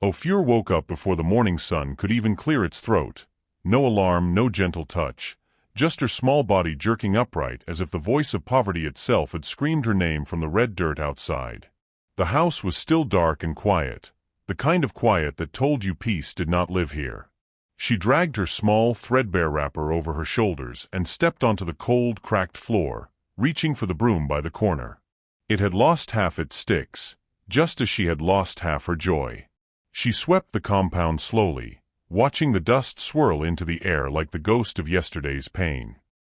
Ofure woke up before the morning sun could even clear its throat. No alarm, no gentle touch, just her small body jerking upright as if the voice of poverty itself had screamed her name from the red dirt outside. The house was still dark and quiet, the kind of quiet that told you peace did not live here. She dragged her small, threadbare wrapper over her shoulders and stepped onto the cold, cracked floor, reaching for the broom by the corner. It had lost half its sticks, just as she had lost half her joy. She swept the compound slowly, watching the dust swirl into the air like the ghost of yesterday's pain.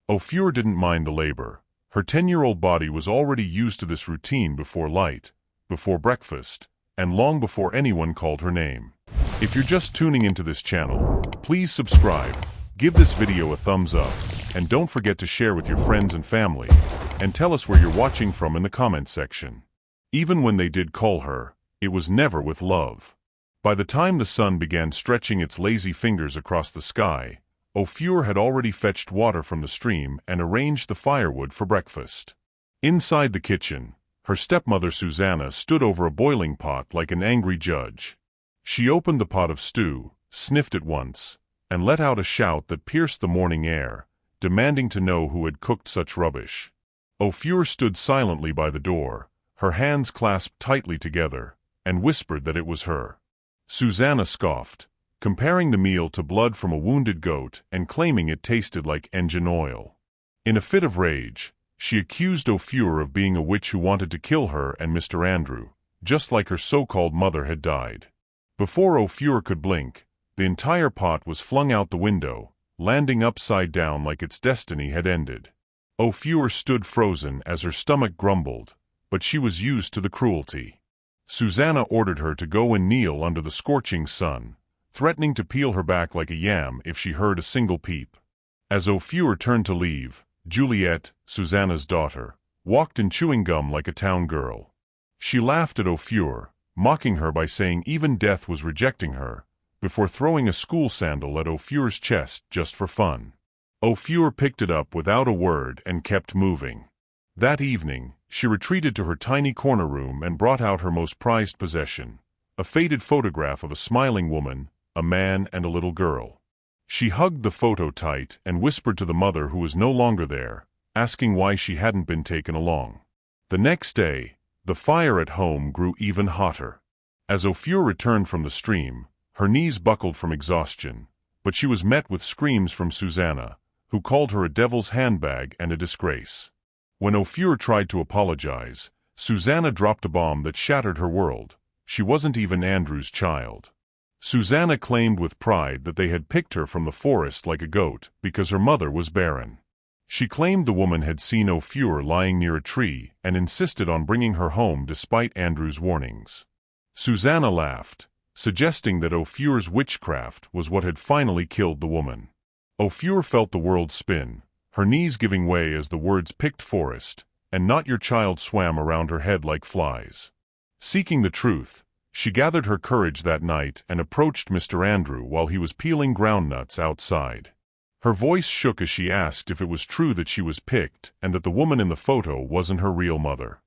Ofure didn't mind the labor. Her 10-year-old body was already used to this routine before light, before breakfast, and long before anyone called her name. If you're just tuning into this channel, please subscribe, give this video a thumbs up, and don't forget to share with your friends and family, and tell us where you're watching from in the comments section. Even when they did call her, it was never with love. By the time the sun began stretching its lazy fingers across the sky, Ofure had already fetched water from the stream and arranged the firewood for breakfast. Inside the kitchen, her stepmother Suzanna stood over a boiling pot like an angry judge. She opened the pot of stew, sniffed it once, and let out a shout that pierced the morning air, demanding to know who had cooked such rubbish. Ofure stood silently by the door, her hands clasped tightly together, and whispered that it was her. Suzanna scoffed, comparing the meal to blood from a wounded goat and claiming it tasted like engine oil. In a fit of rage, she accused Ofure of being a witch who wanted to kill her and Mr. Andrew, just like her so-called mother had died. Before Ofure could blink, the entire pot was flung out the window, landing upside down like its destiny had ended. Ofure stood frozen as her stomach grumbled, but she was used to the cruelty. Suzanna ordered her to go and kneel under the scorching sun, threatening to peel her back like a yam if she heard a single peep. As Ofure turned to leave, Juliet, Suzanna's daughter, walked in chewing gum like a town girl. She laughed at Ofure, mocking her by saying even death was rejecting her, before throwing a school sandal at Ofure's chest just for fun. Ofure picked it up without a word and kept moving. That evening, she retreated to her tiny corner room and brought out her most prized possession, a faded photograph of a smiling woman, a man, and a little girl. She hugged the photo tight and whispered to the mother who was no longer there, asking why she hadn't been taken along. The next day, the fire at home grew even hotter. As Ofure returned from the stream, her knees buckled from exhaustion, but she was met with screams from Suzanna, who called her a devil's handbag and a disgrace. When Ofure tried to apologize, Suzanna dropped a bomb that shattered her world. She wasn't even Andrew's child. Suzanna claimed with pride that they had picked her from the forest like a goat because her mother was barren. She claimed the woman had seen Ofure lying near a tree and insisted on bringing her home despite Andrew's warnings. Suzanna laughed, suggesting that Ofure's witchcraft was what had finally killed the woman. Ofure felt the world spin, her knees giving way as the words "picked forest" and "not your child" swam around her head like flies. Seeking the truth, she gathered her courage that night and approached Mr. Andrew while he was peeling groundnuts outside. Her voice shook as she asked if it was true that she was picked and that the woman in the photo wasn't her real mother.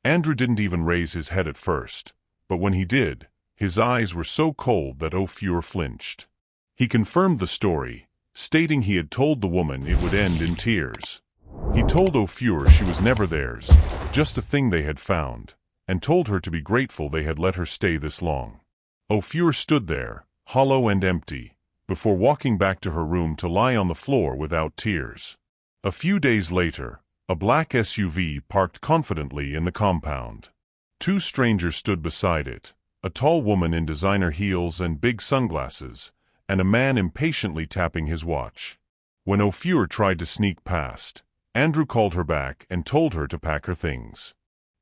Andrew didn't even raise his head at first, but when he did, his eyes were so cold that Ofure flinched. He confirmed the story, stating he had told the woman it would end in tears. He told Ofure she was never theirs, just a thing they had found, and told her to be grateful they had let her stay this long. Ofure stood there, hollow and empty, before walking back to her room to lie on the floor without tears. A few days later, a black SUV parked confidently in the compound. Two strangers stood beside it, a tall woman in designer heels and big sunglasses, and a man impatiently tapping his watch. When Ofure tried to sneak past, Andrew called her back and told her to pack her things.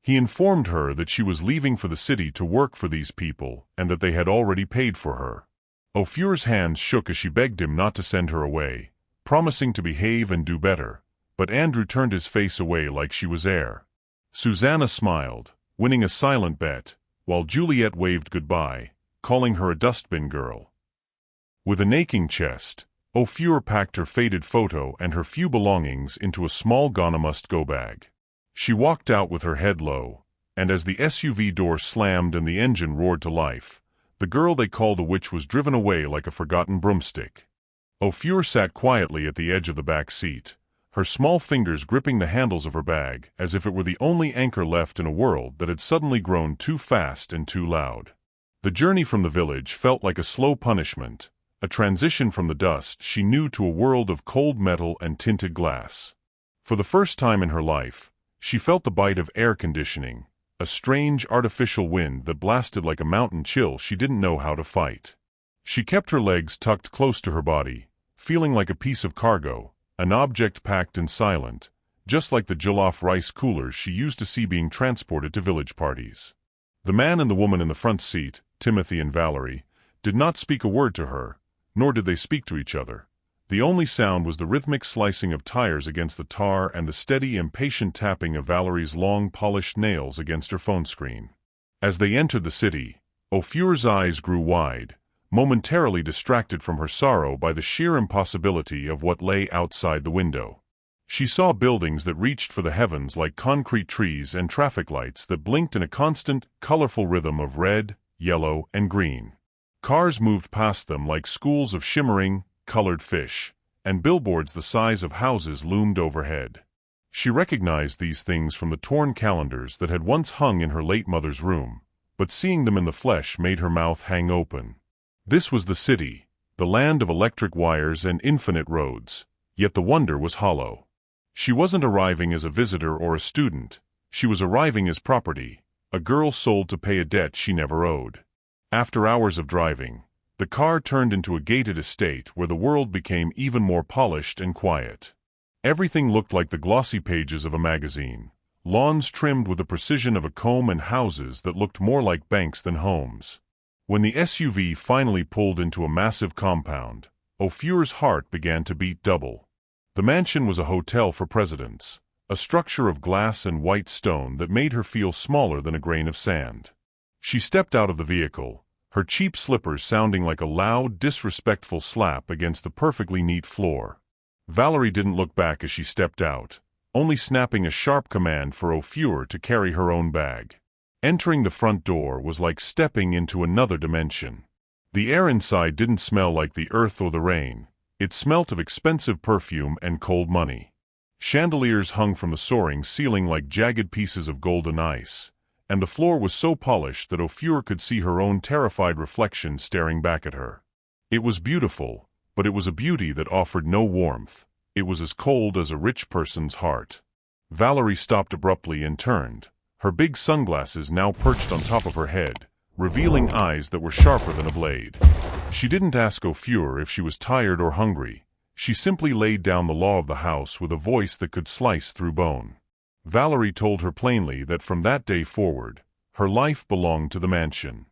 He informed her that she was leaving for the city to work for these people and that they had already paid for her. Ofure's hands shook as she begged him not to send her away, promising to behave and do better, but Andrew turned his face away like she was air. Suzanna smiled, winning a silent bet, while Juliet waved goodbye, calling her a dustbin girl. With an aching chest, Ofure packed her faded photo and her few belongings into a small gonna-must-go bag. She walked out with her head low, and as the SUV door slammed and the engine roared to life, The girl they called a witch was driven away like a forgotten broomstick. Ofure sat quietly at the edge of the back seat, her small fingers gripping the handles of her bag as if it were the only anchor left in a world that had suddenly grown too fast and too loud. The journey from the village felt like a slow punishment, a transition from the dust she knew to a world of cold metal and tinted glass. For the first time in her life, she felt the bite of air conditioning, a strange artificial wind that blasted like a mountain chill she didn't know how to fight. She kept her legs tucked close to her body, feeling like a piece of cargo, an object packed and silent, just like the jollof rice coolers she used to see being transported to village parties. The man and the woman in the front seat, Timothy and Valerie, did not speak a word to her, nor did they speak to each other. The only sound was the rhythmic slicing of tires against the tar and the steady, impatient tapping of Valerie's long, polished nails against her phone screen. As they entered the city, Ofure's eyes grew wide, momentarily distracted from her sorrow by the sheer impossibility of what lay outside the window. She saw buildings that reached for the heavens like concrete trees and traffic lights that blinked in a constant, colorful rhythm of red, yellow, and green. Cars moved past them like schools of shimmering, colored fish, and billboards the size of houses loomed overhead. She recognized these things from the torn calendars that had once hung in her late mother's room, but seeing them in the flesh made her mouth hang open. This was the city, the land of electric wires and infinite roads, yet the wonder was hollow. She wasn't arriving as a visitor or a student, she was arriving as property, a girl sold to pay a debt she never owed. After hours of driving, the car turned into a gated estate where the world became even more polished and quiet. Everything looked like the glossy pages of a magazine, lawns trimmed with the precision of a comb and houses that looked more like banks than homes. When the SUV finally pulled into a massive compound, Ofure's heart began to beat double. The mansion was a hotel for presidents, a structure of glass and white stone that made her feel smaller than a grain of sand. She stepped out of the vehicle, her cheap slippers sounding like a loud, disrespectful slap against the perfectly neat floor. Valerie didn't look back as she stepped out, only snapping a sharp command for Ofure to carry her own bag. Entering the front door was like stepping into another dimension. The air inside didn't smell like the earth or the rain. It smelt of expensive perfume and cold money. Chandeliers hung from the soaring ceiling like jagged pieces of golden ice, and the floor was so polished that Ofure could see her own terrified reflection staring back at her. It was beautiful, but it was a beauty that offered no warmth. It was as cold as a rich person's heart. Valerie stopped abruptly and turned, her big sunglasses now perched on top of her head, revealing eyes that were sharper than a blade. She didn't ask Ofure if she was tired or hungry. She simply laid down the law of the house with a voice that could slice through bone. Valerie told her plainly that from that day forward, her life belonged to the mansion.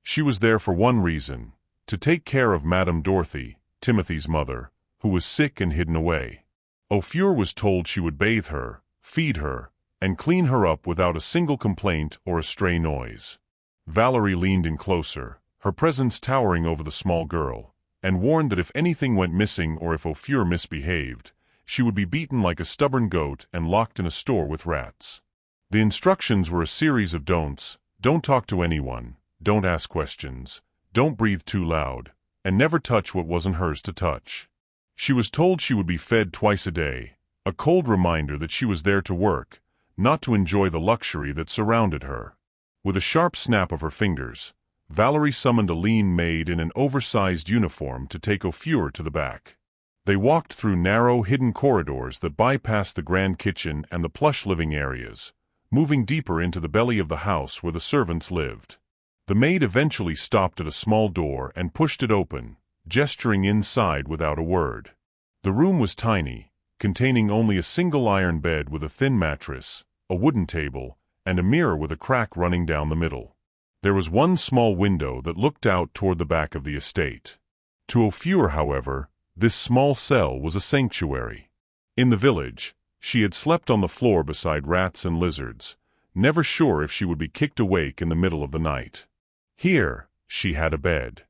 She was there for one reason, to take care of Madame Dorothy, Timothy's mother, who was sick and hidden away. Ofure was told she would bathe her, feed her, and clean her up without a single complaint or a stray noise. Valerie leaned in closer, her presence towering over the small girl, and warned that if anything went missing or if Ofure misbehaved, she would be beaten like a stubborn goat and locked in a store with rats. The instructions were a series of don'ts: don't talk to anyone, don't ask questions, don't breathe too loud, and never touch what wasn't hers to touch. She was told she would be fed twice a day, a cold reminder that she was there to work, not to enjoy the luxury that surrounded her. With a sharp snap of her fingers, Valerie summoned a lean maid in an oversized uniform to take Ofure to the back. They walked through narrow, hidden corridors that bypassed the grand kitchen and the plush living areas, moving deeper into the belly of the house where the servants lived. The maid eventually stopped at a small door and pushed it open, gesturing inside without a word. The room was tiny, containing only a single iron bed with a thin mattress, a wooden table, and a mirror with a crack running down the middle. There was one small window that looked out toward the back of the estate. To Ofure, however, this small cell was a sanctuary. In the village, she had slept on the floor beside rats and lizards, never sure if she would be kicked awake in the middle of the night. Here, she had a bed.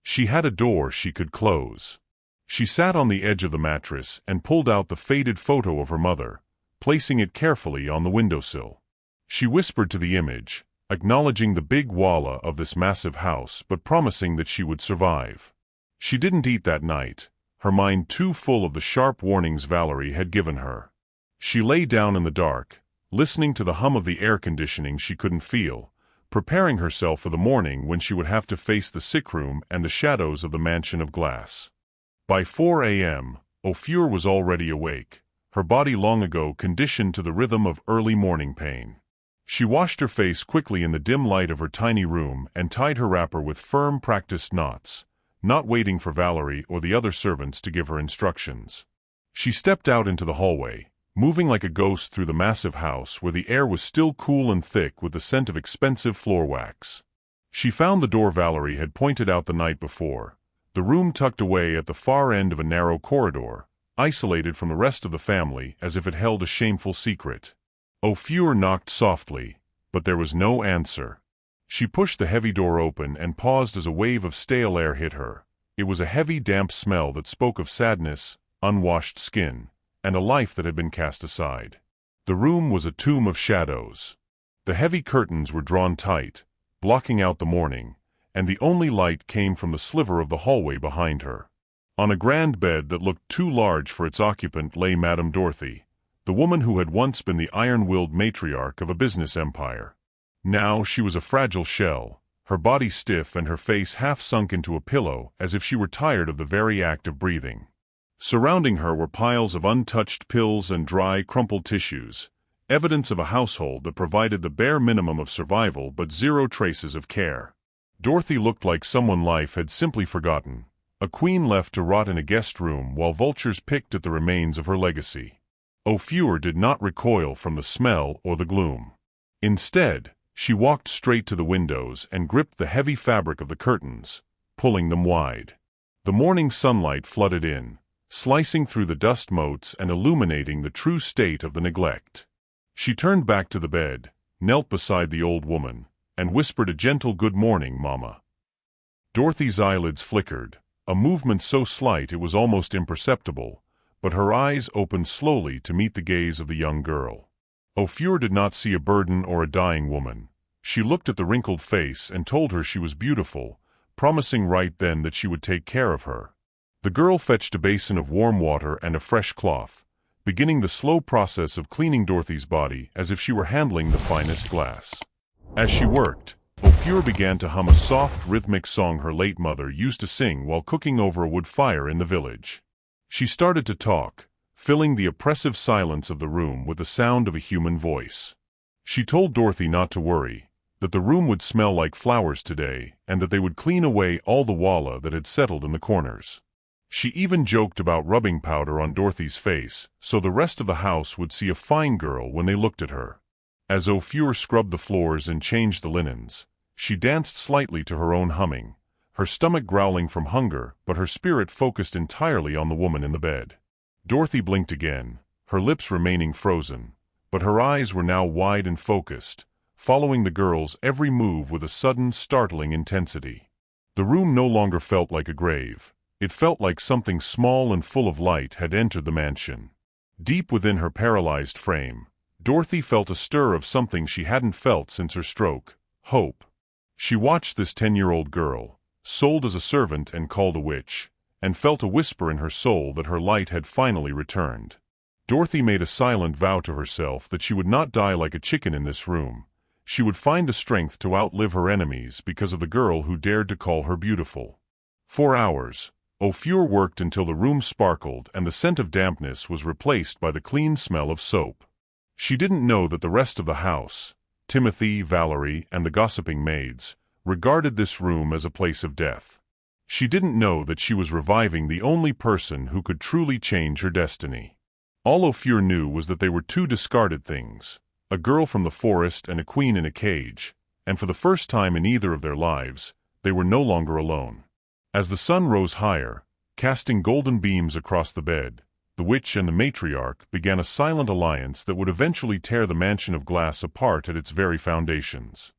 She had a door she could close. She sat on the edge of the mattress and pulled out the faded photo of her mother, placing it carefully on the windowsill. She whispered to the image, acknowledging the big walla of this massive house but promising that she would survive. She didn't eat that night, her mind too full of the sharp warnings Valerie had given her. She lay down in the dark, listening to the hum of the air conditioning she couldn't feel, preparing herself for the morning when she would have to face the sick room and the shadows of the mansion of glass. By 4 a.m., Ofure was already awake, her body long ago conditioned to the rhythm of early morning pain. She washed her face quickly in the dim light of her tiny room and tied her wrapper with firm, practiced knots, not waiting for Valerie or the other servants to give her instructions. She stepped out into the hallway, moving like a ghost through the massive house where the air was still cool and thick with the scent of expensive floor wax. She found the door Valerie had pointed out the night before, the room tucked away at the far end of a narrow corridor, isolated from the rest of the family as if it held a shameful secret. Ofure knocked softly, but there was no answer. She pushed the heavy door open and paused as a wave of stale air hit her. It was a heavy, damp smell that spoke of sadness, unwashed skin, and a life that had been cast aside. The room was a tomb of shadows. The heavy curtains were drawn tight, blocking out the morning, and the only light came from the sliver of the hallway behind her. On a grand bed that looked too large for its occupant lay Madame Dorothy, the woman who had once been the iron-willed matriarch of a business empire. Now she was a fragile shell, her body stiff and her face half sunk into a pillow as if she were tired of the very act of breathing. Surrounding her were piles of untouched pills and dry, crumpled tissues, evidence of a household that provided the bare minimum of survival but zero traces of care. Dorothy looked like someone life had simply forgotten, a queen left to rot in a guest room while vultures picked at the remains of her legacy. Ofure did not recoil from the smell or the gloom. Instead, she walked straight to the windows and gripped the heavy fabric of the curtains, pulling them wide. The morning sunlight flooded in, slicing through the dust motes and illuminating the true state of the neglect. She turned back to the bed, knelt beside the old woman, and whispered a gentle "Good morning, Mama." Dorothy's eyelids flickered, a movement so slight it was almost imperceptible, but her eyes opened slowly to meet the gaze of the young girl. Ofure did not see a burden or a dying woman. She looked at the wrinkled face and told her she was beautiful, promising right then that she would take care of her. The girl fetched a basin of warm water and a fresh cloth, beginning the slow process of cleaning Dorothy's body as if she were handling the finest glass. As she worked, Ofure began to hum a soft, rhythmic song her late mother used to sing while cooking over a wood fire in the village. She started to talk, filling the oppressive silence of the room with the sound of a human voice. She told Dorothy not to worry, that the room would smell like flowers today and that they would clean away all the walla that had settled in the corners. She even joked about rubbing powder on Dorothy's face so the rest of the house would see a fine girl when they looked at her. As Ofure scrubbed the floors and changed the linens, she danced slightly to her own humming, her stomach growling from hunger but her spirit focused entirely on the woman in the bed. Dorothy blinked again, her lips remaining frozen, but her eyes were now wide and focused, following the girl's every move with a sudden, startling intensity. The room no longer felt like a grave. It felt like something small and full of light had entered the mansion. Deep within her paralyzed frame, Dorothy felt a stir of something she hadn't felt since her stroke: hope. She watched this 10-year-old girl, sold as a servant and called a witch, and felt a whisper in her soul that her light had finally returned. Dorothy made a silent vow to herself that she would not die like a chicken in this room. She would find the strength to outlive her enemies because of the girl who dared to call her beautiful. For hours, Ofure worked until the room sparkled and the scent of dampness was replaced by the clean smell of soap. She didn't know that the rest of the house, Timothy, Valerie, and the gossiping maids, regarded this room as a place of death. She didn't know that she was reviving the only person who could truly change her destiny. All Ofure knew was that they were two discarded things, a girl from the forest and a queen in a cage, and for the first time in either of their lives, they were no longer alone. As the sun rose higher, casting golden beams across the bed, the witch and the matriarch began a silent alliance that would eventually tear the mansion of glass apart at its very foundations.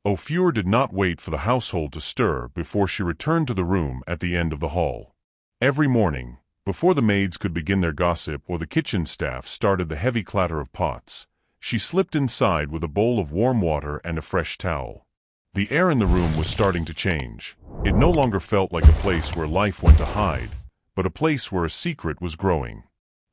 Ofure did not wait for the household to stir before she returned to the room at the end of the hall. Every morning, before the maids could begin their gossip or the kitchen staff started the heavy clatter of pots, She slipped inside with a bowl of warm water and a fresh towel. The air in the room was starting to change. It no longer felt like a place where life went to hide, but a place where a secret was growing.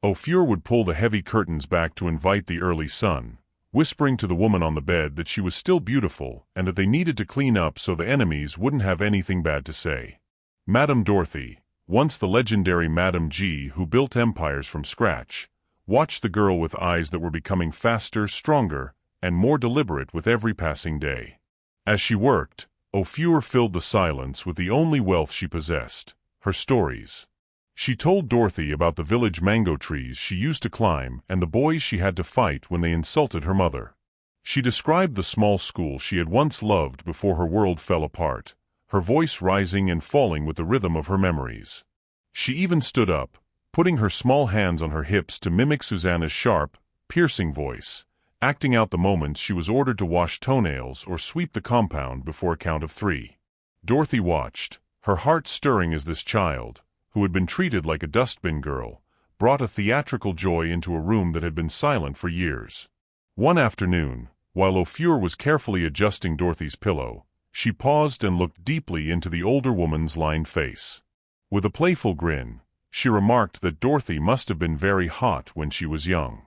Ofure would pull the heavy curtains back to invite the early sun, whispering to the woman on the bed that she was still beautiful and that they needed to clean up so the enemies wouldn't have anything bad to say. Madame Dorothy, once the legendary Madame G who built empires from scratch, watched the girl with eyes that were becoming faster, stronger, and more deliberate with every passing day. As she worked, Ofure filled the silence with the only wealth she possessed, her stories. She told Dorothy about the village mango trees she used to climb and the boys she had to fight when they insulted her mother. She described the small school she had once loved before her world fell apart, her voice rising and falling with the rhythm of her memories. She even stood up, putting her small hands on her hips to mimic Suzanna's sharp, piercing voice, acting out the moments she was ordered to wash toenails or sweep the compound before a count of 3. Dorothy watched, her heart stirring as this child, who had been treated like a dustbin girl, brought a theatrical joy into a room that had been silent for years. One afternoon, while Ofure was carefully adjusting Dorothy's pillow, she paused and looked deeply into the older woman's lined face. With a playful grin, she remarked that Dorothy must have been very hot when she was young.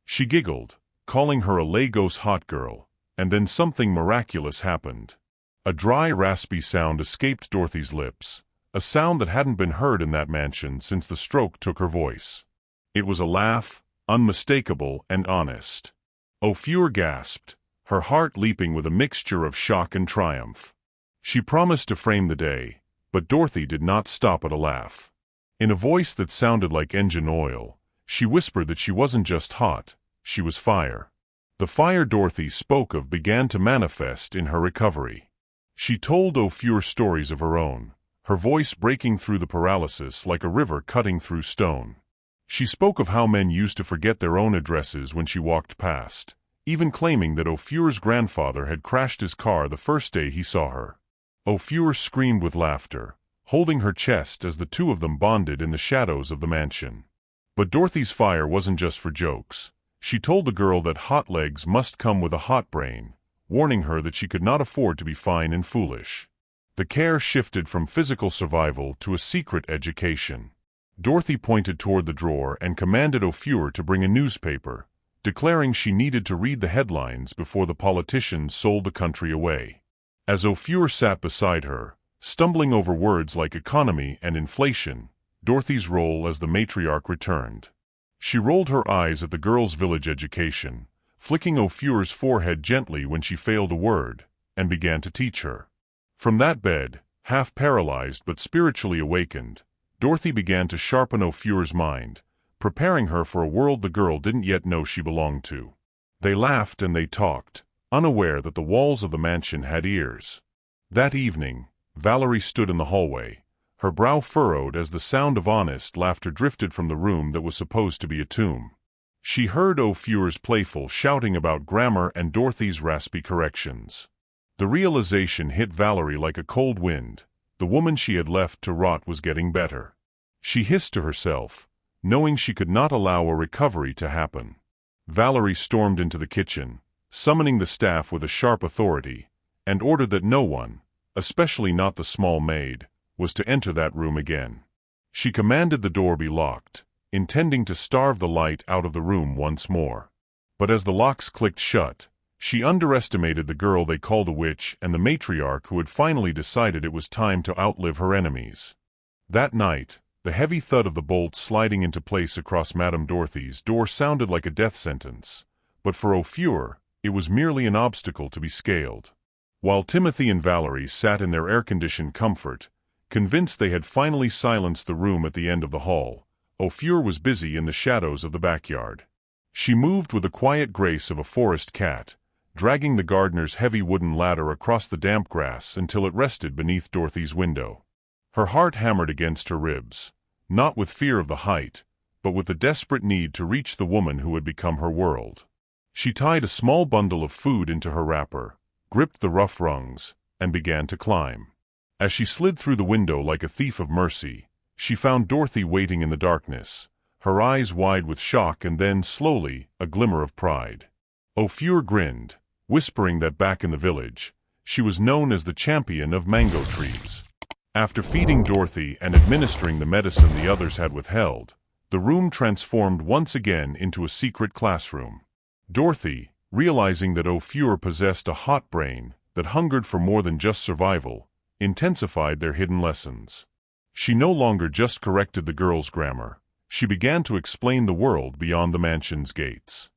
She giggled, calling her a Lagos hot girl, and then something miraculous happened. A dry, raspy sound escaped Dorothy's lips, a sound that hadn't been heard in that mansion since the stroke took her voice. It was a laugh, unmistakable and honest. Ofure gasped, her heart leaping with a mixture of shock and triumph. She promised to frame the day, but Dorothy did not stop at a laugh. In a voice that sounded like engine oil, she whispered that she wasn't just hot, she was fire. The fire Dorothy spoke of began to manifest in her recovery. She told Ofure stories of her own, her voice breaking through the paralysis like a river cutting through stone. She spoke of how men used to forget their own addresses when she walked past, even claiming that Ofure's grandfather had crashed his car the first day he saw her. Ofure screamed with laughter, holding her chest as the two of them bonded in the shadows of the mansion. But Dorothy's fire wasn't just for jokes. She told the girl that hot legs must come with a hot brain, warning her that she could not afford to be fine and foolish. The care shifted from physical survival to a secret education. Dorothy pointed toward the drawer and commanded Ofure to bring a newspaper, declaring she needed to read the headlines before the politicians sold the country away. As Ofure sat beside her, stumbling over words like economy and inflation, Dorothy's role as the matriarch returned. She rolled her eyes at the girl's village education, flicking Ofure's forehead gently when she failed a word, and began to teach her. From that bed, half paralyzed but spiritually awakened, Dorothy began to sharpen Ofure's mind, preparing her for a world the girl didn't yet know she belonged to. They laughed and they talked, unaware that the walls of the mansion had ears. That evening, Valerie stood in the hallway, her brow furrowed as the sound of honest laughter drifted from the room that was supposed to be a tomb. She heard Ofure's playful shouting about grammar and Dorothy's raspy corrections. The realization hit Valerie like a cold wind. The woman she had left to rot was getting better. She hissed to herself, knowing she could not allow a recovery to happen. Valerie stormed into the kitchen, summoning the staff with a sharp authority, and ordered that no one, especially not the small maid, was to enter that room again. She commanded the door be locked, intending to starve the light out of the room once more. But as the locks clicked shut, she underestimated the girl they called a witch and the matriarch who had finally decided it was time to outlive her enemies. That night, the heavy thud of the bolt sliding into place across Madame Dorothy's door sounded like a death sentence, but for Ofure, it was merely an obstacle to be scaled. While Timothy and Valerie sat in their air-conditioned comfort, convinced they had finally silenced the room at the end of the hall, Ofure was busy in the shadows of the backyard. She moved with the quiet grace of a forest cat, dragging the gardener's heavy wooden ladder across the damp grass until it rested beneath Dorothy's window. Her heart hammered against her ribs, not with fear of the height, but with the desperate need to reach the woman who had become her world. She tied a small bundle of food into her wrapper, gripped the rough rungs, and began to climb. As she slid through the window like a thief of mercy, she found Dorothy waiting in the darkness, her eyes wide with shock and then, slowly, a glimmer of pride. Ofure grinned, whispering that back in the village, she was known as the champion of mango trees. After feeding Dorothy and administering the medicine the others had withheld, the room transformed once again into a secret classroom. Dorothy, realizing that Ofure possessed a hot brain that hungered for more than just survival, intensified their hidden lessons. She no longer just corrected the girls' grammar, she began to explain the world beyond the mansion's gates.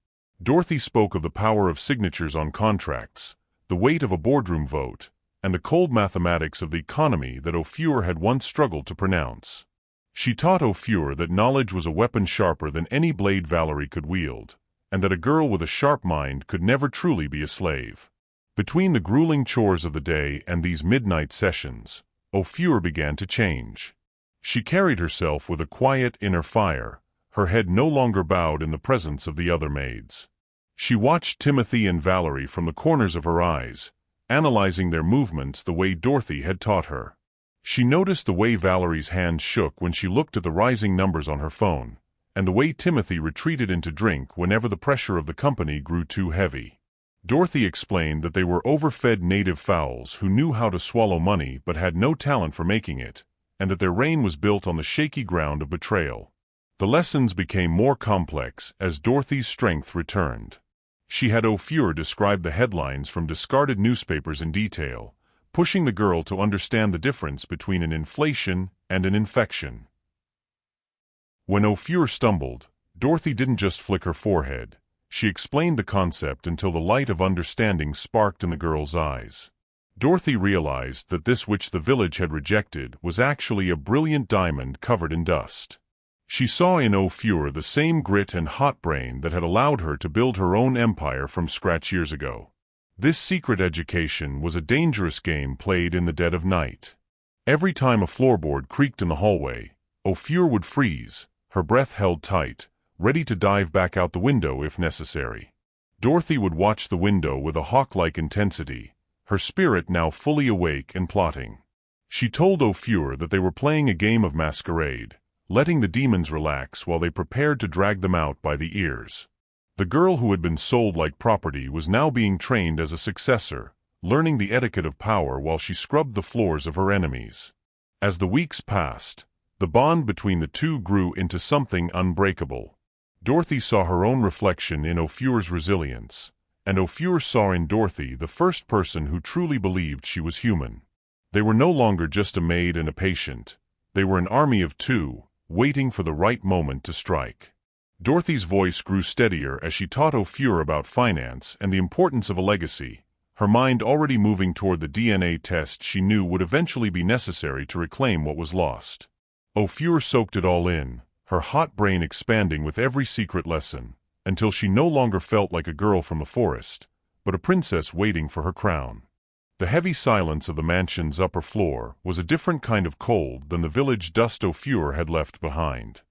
Dorothy spoke of the power of signatures on contracts, the weight of a boardroom vote, and the cold mathematics of the economy that Ofure had once struggled to pronounce. She taught Ofure that knowledge was a weapon sharper than any blade Valerie could wield, and that a girl with a sharp mind could never truly be a slave. Between the grueling chores of the day and these midnight sessions, Ofure began to change. She carried herself with a quiet inner fire, her head no longer bowed in the presence of the other maids. She watched Timothy and Valerie from the corners of her eyes, analyzing their movements the way Dorothy had taught her. She noticed the way Valerie's hands shook when she looked at the rising numbers on her phone, and the way Timothy retreated into drink whenever the pressure of the company grew too heavy. Dorothy explained that they were overfed native fowls who knew how to swallow money but had no talent for making it, and that their reign was built on the shaky ground of betrayal. The lessons became more complex as Dorothy's strength returned. She had Ofure describe the headlines from discarded newspapers in detail, pushing the girl to understand the difference between an inflation and an infection. When Ofure stumbled, Dorothy didn't just flick her forehead. She explained the concept until the light of understanding sparked in the girl's eyes. Dorothy realized that this which the village had rejected was actually a brilliant diamond covered in dust. She saw in Ofure the same grit and hot brain that had allowed her to build her own empire from scratch years ago. This secret education was a dangerous game played in the dead of night. Every time a floorboard creaked in the hallway, Ofure would freeze, her breath held tight, ready to dive back out the window if necessary. Dorothy would watch the window with a hawk-like intensity, her spirit now fully awake and plotting. She told Ofure that they were playing a game of masquerade, letting the demons relax while they prepared to drag them out by the ears. The girl who had been sold like property was now being trained as a successor, learning the etiquette of power while she scrubbed the floors of her enemies. As the weeks passed, the bond between the two grew into something unbreakable. Dorothy saw her own reflection in Ofure's resilience, and Ofure saw in Dorothy the first person who truly believed she was human. They were no longer just a maid and a patient. They were an army of two, waiting for the right moment to strike. Dorothy's voice grew steadier as she taught Ofure about finance and the importance of a legacy, her mind already moving toward the DNA test she knew would eventually be necessary to reclaim what was lost. Ofure soaked it all in, her hot brain expanding with every secret lesson, until she no longer felt like a girl from the forest, but a princess waiting for her crown. The heavy silence of the mansion's upper floor was a different kind of cold than the village dust Ofure had left behind.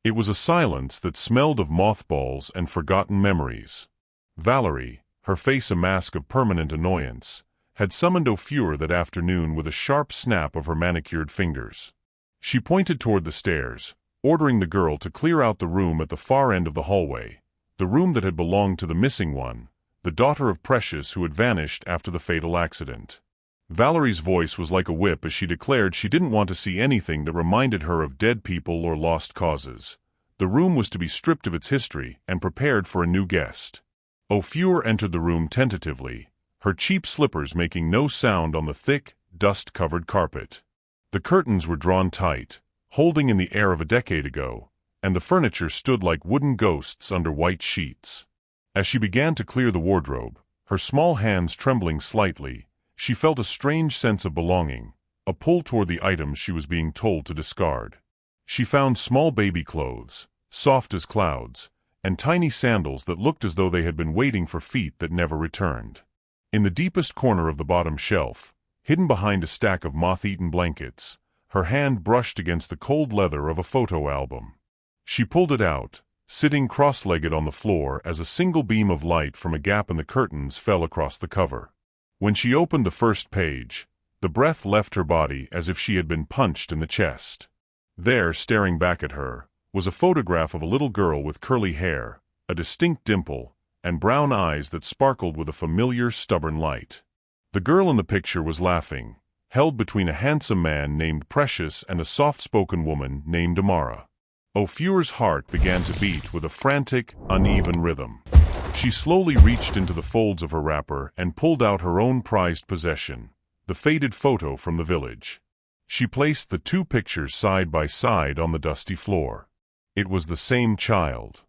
It was a silence that smelled of mothballs and forgotten memories. Valerie, her face a mask of permanent annoyance, had summoned Ofure that afternoon with a sharp snap of her manicured fingers. She pointed toward the stairs, ordering the girl to clear out the room at the far end of the hallway, the room that had belonged to the missing one, the daughter of Precious who had vanished after the fatal accident. Valerie's voice was like a whip as she declared she didn't want to see anything that reminded her of dead people or lost causes. The room was to be stripped of its history and prepared for a new guest. Ofure entered the room tentatively, her cheap slippers making no sound on the thick, dust-covered carpet. The curtains were drawn tight, holding in the air of a decade ago, and the furniture stood like wooden ghosts under white sheets. As she began to clear the wardrobe, her small hands trembling slightly, she felt a strange sense of belonging, a pull toward the items she was being told to discard. She found small baby clothes, soft as clouds, and tiny sandals that looked as though they had been waiting for feet that never returned. In the deepest corner of the bottom shelf, hidden behind a stack of moth-eaten blankets, her hand brushed against the cold leather of a photo album. She pulled it out, sitting cross-legged on the floor as a single beam of light from a gap in the curtains fell across the cover. When she opened the first page, the breath left her body as if she had been punched in the chest. There, staring back at her, was a photograph of a little girl with curly hair, a distinct dimple, and brown eyes that sparkled with a familiar, stubborn light. The girl in the picture was laughing, held between a handsome man named Precious and a soft-spoken woman named Amara. Ofure's heart began to beat with a frantic, uneven rhythm. She slowly reached into the folds of her wrapper and pulled out her own prized possession, the faded photo from the village. She placed the two pictures side by side on the dusty floor. It was the same child,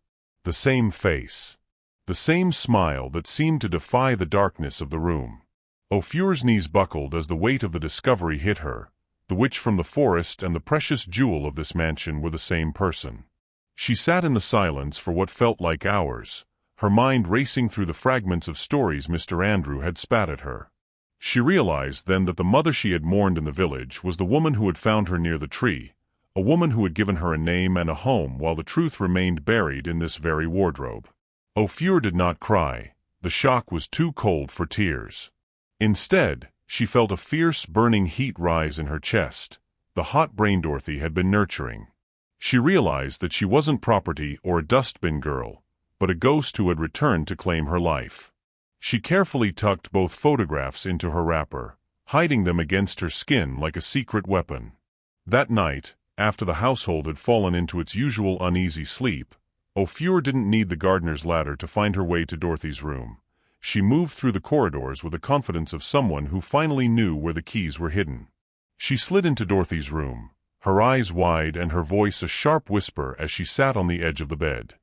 the same face, the same smile that seemed to defy the darkness of the room. Ofure's knees buckled as the weight of the discovery hit her. The witch from the forest and the precious jewel of this mansion were the same person. She sat in the silence for what felt like hours, her mind racing through the fragments of stories Mr. Andrew had spat at her. She realized then that the mother she had mourned in the village was the woman who had found her near the tree, a woman who had given her a name and a home while the truth remained buried in this very wardrobe. Ofure did not cry. The shock was too cold for tears. Instead, she felt a fierce, burning heat rise in her chest, the hot brain Dorothy had been nurturing. She realized that she wasn't property or a dustbin girl, but a ghost who had returned to claim her life. She carefully tucked both photographs into her wrapper, hiding them against her skin like a secret weapon. That night, after the household had fallen into its usual uneasy sleep, Ofure didn't need the gardener's ladder to find her way to Dorothy's room. She moved through the corridors with the confidence of someone who finally knew where the keys were hidden. She slid into Dorothy's room, her eyes wide and her voice a sharp whisper as she sat on the edge of the bed.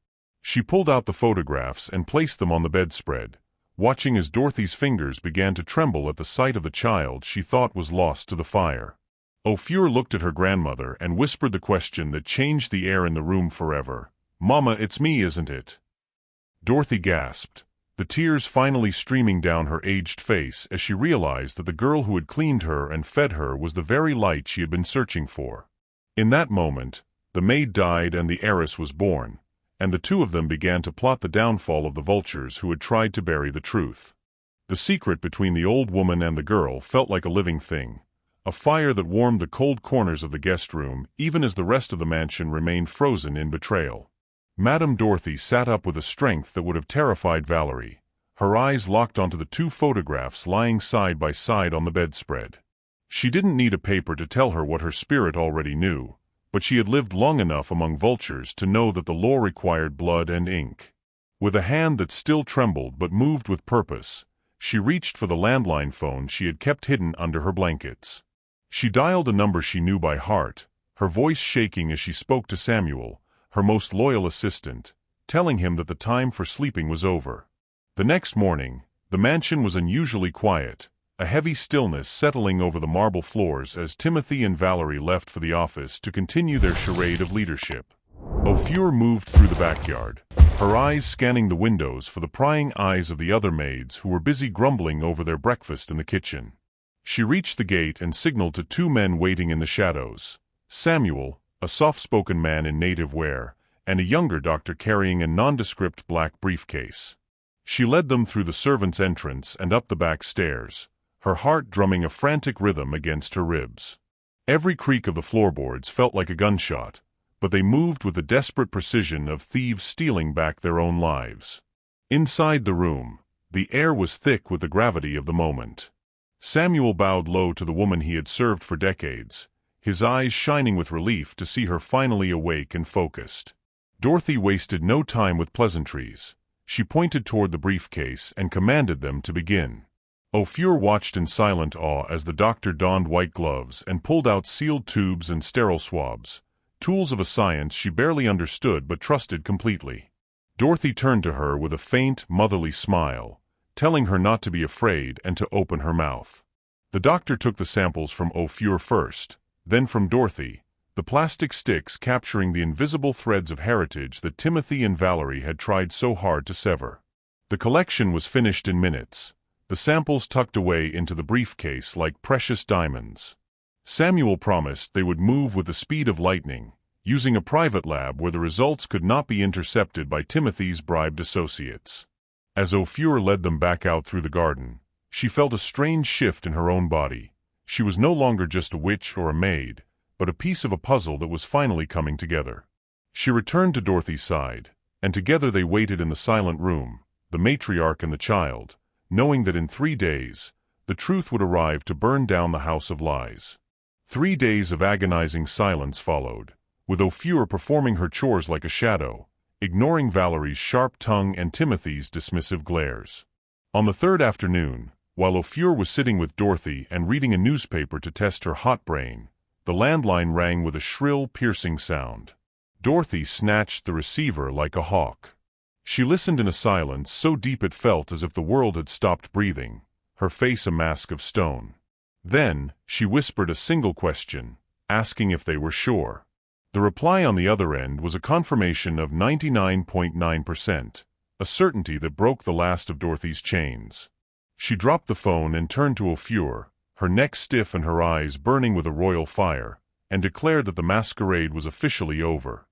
She pulled out the photographs and placed them on the bedspread, watching as Dorothy's fingers began to tremble at the sight of the child she thought was lost to the fire. Ofure looked at her grandmother and whispered the question that changed the air in the room forever. "Mama, it's me, isn't it?" Dorothy gasped, the tears finally streaming down her aged face as she realized that the girl who had cleaned her and fed her was the very light she had been searching for. In that moment, the maid died and the heiress was born, and the two of them began to plot the downfall of the vultures who had tried to bury the truth. The secret between the old woman and the girl felt like a living thing, a fire that warmed the cold corners of the guest room even as the rest of the mansion remained frozen in betrayal. Madame Dorothy sat up with a strength that would have terrified Valerie, her eyes locked onto the two photographs lying side by side on the bedspread. She didn't need a paper to tell her what her spirit already knew, but she had lived long enough among vultures to know that the law required blood and ink. With a hand that still trembled but moved with purpose, she reached for the landline phone she had kept hidden under her blankets. She dialed a number she knew by heart, her voice shaking as she spoke to Samuel, her most loyal assistant, telling him that the time for sleeping was over. The next morning, the mansion was unusually quiet, a heavy stillness settling over the marble floors as Timothy and Valerie left for the office to continue their charade of leadership. Ofure moved through the backyard, her eyes scanning the windows for the prying eyes of the other maids who were busy grumbling over their breakfast in the kitchen. She reached the gate and signaled to two men waiting in the shadows, Samuel, a soft-spoken man in native wear, and a younger doctor carrying a nondescript black briefcase. She led them through the servants' entrance and up the back stairs, her heart drumming a frantic rhythm against her ribs. Every creak of the floorboards felt like a gunshot, but they moved with the desperate precision of thieves stealing back their own lives. Inside the room, the air was thick with the gravity of the moment. Samuel bowed low to the woman he had served for decades, his eyes shining with relief to see her finally awake and focused. Dorothy wasted no time with pleasantries. She pointed toward the briefcase and commanded them to begin. Ofure watched in silent awe as the doctor donned white gloves and pulled out sealed tubes and sterile swabs, tools of a science she barely understood but trusted completely. Dorothy turned to her with a faint, motherly smile, telling her not to be afraid and to open her mouth. The doctor took the samples from Ofure first, then from Dorothy, the plastic sticks capturing the invisible threads of heritage that Timothy and Valerie had tried so hard to sever. The collection was finished in minutes, the samples tucked away into the briefcase like precious diamonds. Samuel promised they would move with the speed of lightning, using a private lab where the results could not be intercepted by Timothy's bribed associates. As Ofure led them back out through the garden, she felt a strange shift in her own body. She was no longer just a witch or a maid, but a piece of a puzzle that was finally coming together. She returned to Dorothy's side, and together they waited in the silent room, the matriarch and the child, knowing that in 3 days, the truth would arrive to burn down the house of lies. 3 days of agonizing silence followed, with Ofure performing her chores like a shadow, ignoring Valerie's sharp tongue and Timothy's dismissive glares. On the third afternoon, while Ofure was sitting with Dorothy and reading a newspaper to test her hot brain, the landline rang with a shrill, piercing sound. Dorothy snatched the receiver like a hawk. She listened in a silence so deep it felt as if the world had stopped breathing, her face a mask of stone. Then, she whispered a single question, asking if they were sure. The reply on the other end was a confirmation of 99.9%, a certainty that broke the last of Dorothy's chains. She dropped the phone and turned to Ofure, her neck stiff and her eyes burning with a royal fire, and declared that the masquerade was officially over.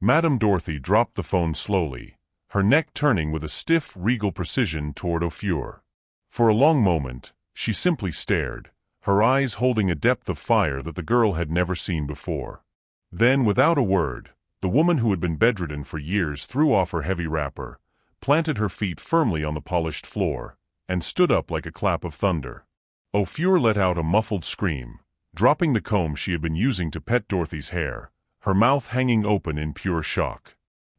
Madame Dorothy dropped the phone slowly, her neck turning with a stiff, regal precision toward Ofure. For a long moment, she simply stared, her eyes holding a depth of fire that the girl had never seen before. Then, without a word, the woman who had been bedridden for years threw off her heavy wrapper, planted her feet firmly on the polished floor, and stood up like a clap of thunder. Ofure let out a muffled scream, dropping the comb she had been using to pet Dorothy's hair, her mouth hanging open in pure shock.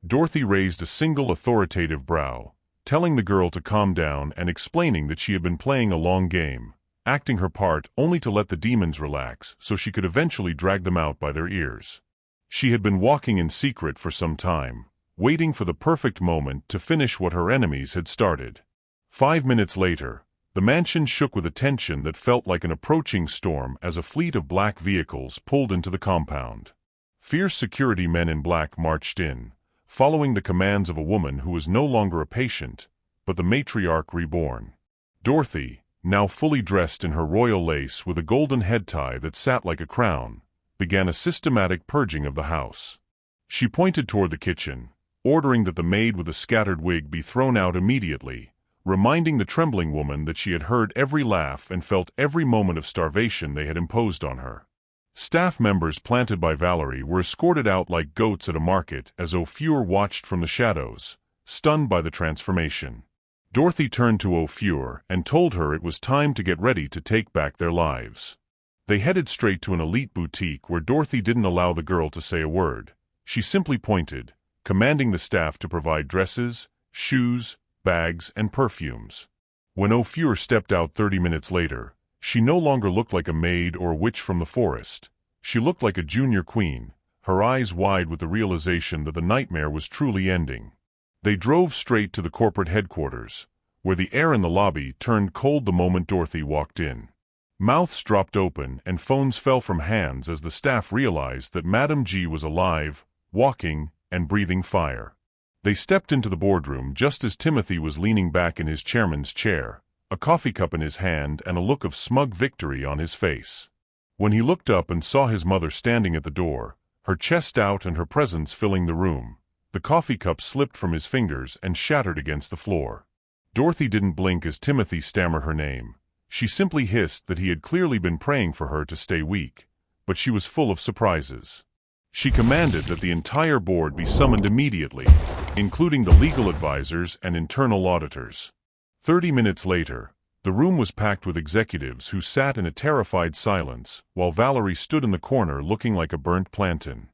Dorothy raised a single authoritative brow, telling the girl to calm down and explaining that she had been playing a long game, acting her part only to let the demons relax so she could eventually drag them out by their ears. She had been walking in secret for some time, waiting for the perfect moment to finish what her enemies had started. 5 minutes later, the mansion shook with a tension that felt like an approaching storm as a fleet of black vehicles pulled into the compound. Fierce security men in black marched in, following the commands of a woman who was no longer a patient, but the matriarch reborn. Dorothy, now fully dressed in her royal lace with a golden head tie that sat like a crown, began a systematic purging of the house. She pointed toward the kitchen, ordering that the maid with the scattered wig be thrown out immediately, reminding the trembling woman that she had heard every laugh and felt every moment of starvation they had imposed on her. Staff members planted by Valerie were escorted out like goats at a market as Ofure watched from the shadows, stunned by the transformation. Dorothy turned to Ofure and told her it was time to get ready to take back their lives. They headed straight to an elite boutique where Dorothy didn't allow the girl to say a word. She simply pointed, commanding the staff to provide dresses, shoes, bags, and perfumes. When Ofure stepped out 30 minutes later, she no longer looked like a maid or a witch from the forest. She looked like a junior queen, her eyes wide with the realization that the nightmare was truly ending. They drove straight to the corporate headquarters, where the air in the lobby turned cold the moment Dorothy walked in. Mouths dropped open and phones fell from hands as the staff realized that Madame G was alive, walking, and breathing fire. They stepped into the boardroom just as Timothy was leaning back in his chairman's chair, a coffee cup in his hand and a look of smug victory on his face. When he looked up and saw his mother standing at the door, her chest out and her presence filling the room, the coffee cup slipped from his fingers and shattered against the floor. Dorothy didn't blink as Timothy stammered her name. She simply hissed that he had clearly been praying for her to stay weak, but she was full of surprises. She commanded that the entire board be summoned immediately, including the legal advisors and internal auditors. 30 minutes later, the room was packed with executives who sat in a terrified silence, while Valerie stood in the corner looking like a burnt plantain.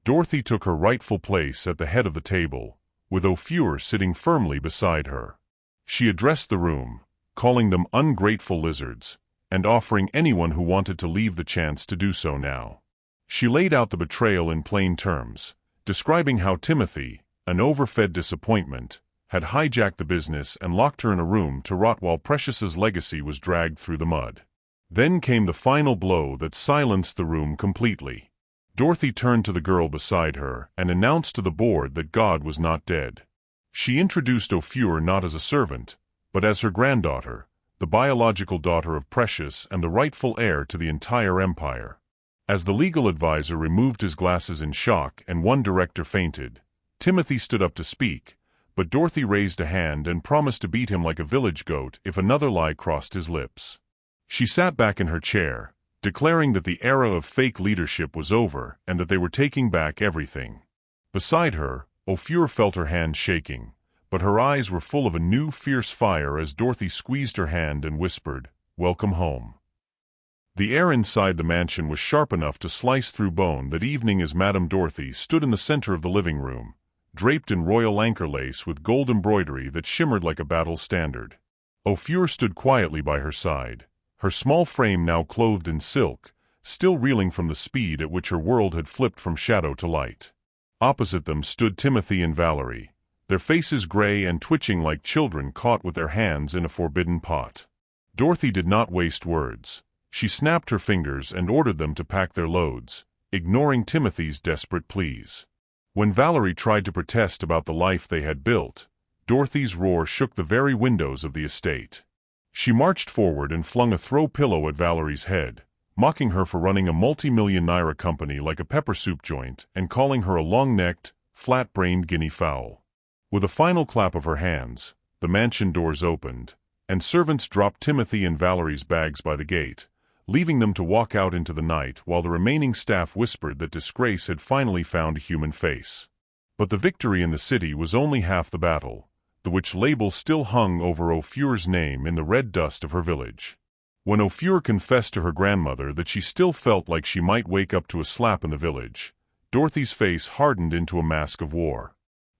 Dorothy took her rightful place at the head of the table, with Ofure sitting firmly beside her. She addressed the room, calling them ungrateful lizards, and offering anyone who wanted to leave the chance to do so now. She laid out the betrayal in plain terms, describing how Timothy, an overfed disappointment, had hijacked the business and locked her in a room to rot while Precious's legacy was dragged through the mud. Then came the final blow that silenced the room completely. Dorothy turned to the girl beside her and announced to the board that God was not dead. She introduced Ofure not as a servant, but as her granddaughter, the biological daughter of Precious and the rightful heir to the entire empire. As the legal advisor removed his glasses in shock and one director fainted, Timothy stood up to speak, but Dorothy raised a hand and promised to beat him like a village goat if another lie crossed his lips. She sat back in her chair, declaring that the era of fake leadership was over and that they were taking back everything. Beside her, Ofure felt her hand shaking, but her eyes were full of a new fierce fire as Dorothy squeezed her hand and whispered, "Welcome home." The air inside the mansion was sharp enough to slice through bone that evening as Madame Dorothy stood in the center of the living room, draped in royal anchor lace with gold embroidery that shimmered like a battle standard. Ofure stood quietly by her side, her small frame now clothed in silk, still reeling from the speed at which her world had flipped from shadow to light. Opposite them stood Timothy and Valerie, their faces gray and twitching like children caught with their hands in a forbidden pot. Dorothy did not waste words. She snapped her fingers and ordered them to pack their loads, ignoring Timothy's desperate pleas. When Valerie tried to protest about the life they had built, Dorothy's roar shook the very windows of the estate. She marched forward and flung a throw pillow at Valerie's head, mocking her for running a multi-million naira company like a pepper soup joint and calling her a long-necked, flat-brained guinea fowl. With a final clap of her hands, the mansion doors opened, and servants dropped Timothy and Valerie's bags by the gate, leaving them to walk out into the night while the remaining staff whispered that disgrace had finally found a human face. But the victory in the city was only half the battle. The witch label still hung over Ofure's name in the red dust of her village. When Ofure confessed to her grandmother that she still felt like she might wake up to a slap in the village, Dorothy's face hardened into a mask of war.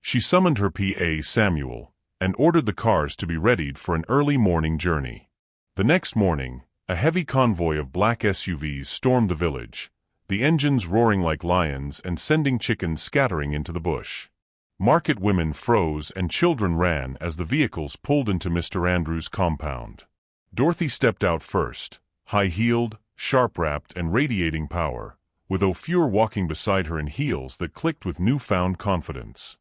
She summoned her PA Samuel, and ordered the cars to be readied for an early morning journey. The next morning, a heavy convoy of black SUVs stormed the village, the engines roaring like lions and sending chickens scattering into the bush. Market women froze and children ran as the vehicles pulled into Mr. Andrews' compound. Dorothy stepped out first, high-heeled, sharp-wrapped and radiating power, with Ofure walking beside her in heels that clicked with newfound confidence.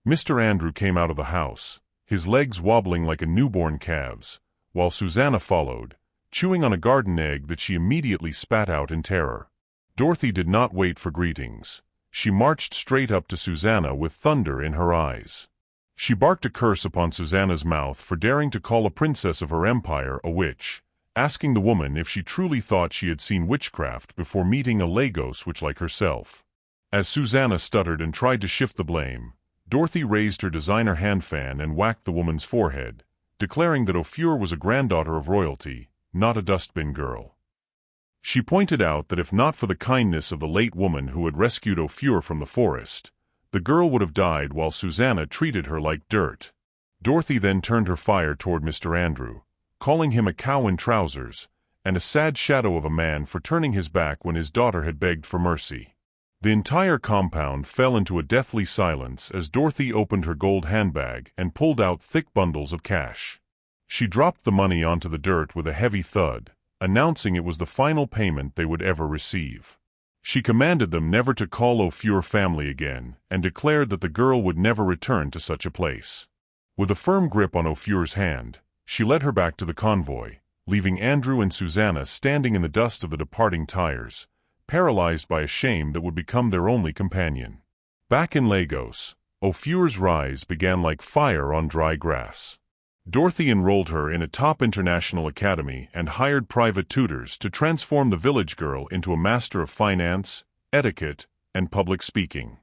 Mr. Andrew came out of the house, his legs wobbling like a newborn calf's, while Suzanna followed, chewing on a garden egg that she immediately spat out in terror. Dorothy did not wait for greetings. She marched straight up to Suzanna with thunder in her eyes. She barked a curse upon Susanna's mouth for daring to call a princess of her empire a witch, asking the woman if she truly thought she had seen witchcraft before meeting a Lagos witch like herself. As Suzanna stuttered and tried to shift the blame, Dorothy raised her designer hand fan and whacked the woman's forehead, declaring that Ofure was a granddaughter of royalty, not a dustbin girl. She pointed out that if not for the kindness of the late woman who had rescued Ofure from the forest, the girl would have died while Suzanna treated her like dirt. Dorothy then turned her fire toward Mr. Andrew, calling him a cow in trousers, and a sad shadow of a man for turning his back when his daughter had begged for mercy. The entire compound fell into a deathly silence as Dorothy opened her gold handbag and pulled out thick bundles of cash. She dropped the money onto the dirt with a heavy thud, announcing it was the final payment they would ever receive. She commanded them never to call Ofure family again and declared that the girl would never return to such a place. With a firm grip on Ofure's hand, she led her back to the convoy, leaving Andrew and Suzanna standing in the dust of the departing tires, paralyzed by a shame that would become their only companion. Back in Lagos, Ofure's rise began like fire on dry grass. Dorothy enrolled her in a top international academy and hired private tutors to transform the village girl into a master of finance, etiquette, and public speaking.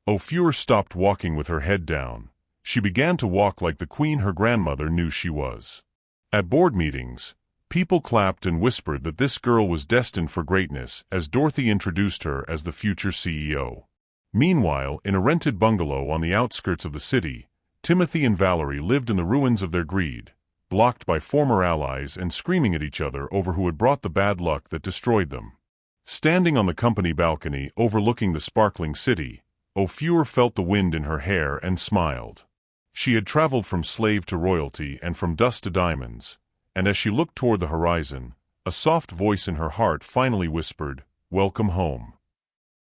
Ofure stopped walking with her head down. She began to walk like the queen her grandmother knew she was. At board meetings, people clapped and whispered that this girl was destined for greatness as Dorothy introduced her as the future CEO. Meanwhile, in a rented bungalow on the outskirts of the city, Timothy and Valerie lived in the ruins of their greed, blocked by former allies and screaming at each other over who had brought the bad luck that destroyed them. Standing on the company balcony overlooking the sparkling city, Ofure felt the wind in her hair and smiled. She had traveled from slave to royalty and from dust to diamonds, and as she looked toward the horizon, a soft voice in her heart finally whispered, "Welcome home."